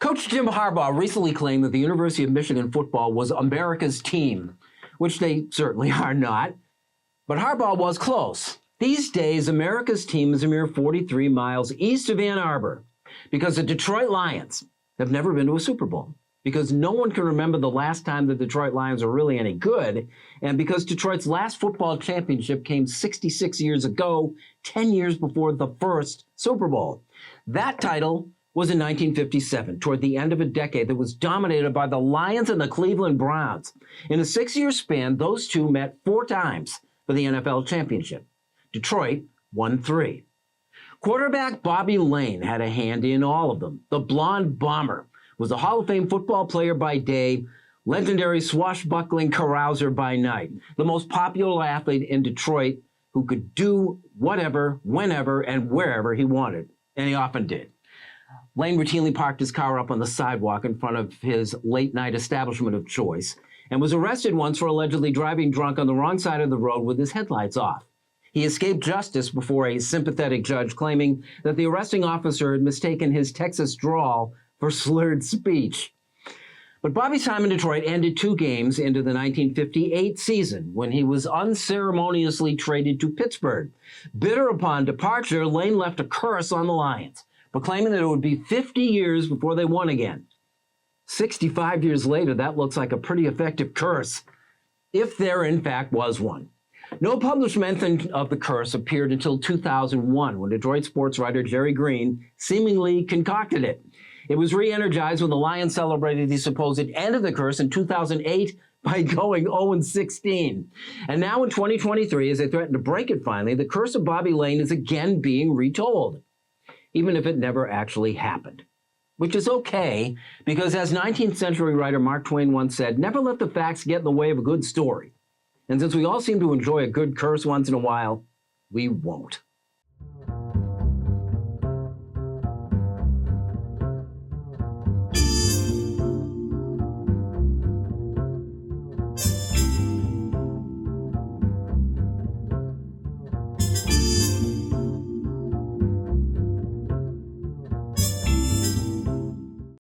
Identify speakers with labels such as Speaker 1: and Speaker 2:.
Speaker 1: Coach Jim Harbaugh recently claimed that the University of Michigan football was America's team, which they certainly are not. But Harbaugh was close. These days, America's team is a mere 43 miles east of Ann Arbor because the Detroit Lions have never been to a Super Bowl, because no one can remember the last time the Detroit Lions were really any good, and because Detroit's last football championship came 66 years ago, 10 years before the first Super Bowl. That title was in 1957, toward the end of a decade that was dominated by the Lions and the Cleveland Browns. In a 6-year span, those two met 4 times for the NFL championship. Detroit won 3. Quarterback Bobby Layne had a hand in all of them. The Blonde Bomber was a Hall of Fame football player by day, legendary swashbuckling carouser by night, the most popular athlete in Detroit who could do whatever, whenever, and wherever he wanted, and he often did. Layne routinely parked his car up on the sidewalk in front of his late-night establishment of choice and was arrested once for allegedly driving drunk on the wrong side of the road with his headlights off. He escaped justice before a sympathetic judge, claiming that the arresting officer had mistaken his Texas drawl for slurred speech. But Bobby's time in Detroit ended 2 games into the 1958 season when he was unceremoniously traded to Pittsburgh. Bitter upon departure, Layne left a curse on the Lions, proclaiming that it would be 50 years before they won again. 65 years later, that looks like a pretty effective curse, if there in fact was one. No published mention of the curse appeared until 2001, when Detroit sports writer Jerry Green seemingly concocted it. It was re-energized when the Lions celebrated the supposed end of the curse in 2008 by going 0-16. And now in 2023, as they threaten to break it finally, the curse of Bobby Layne is again being retold, even if it never actually happened. Which is okay, because as 19th century writer Mark Twain once said, never let the facts get in the way of a good story. And since we all seem to enjoy a good curse once in a while, we won't.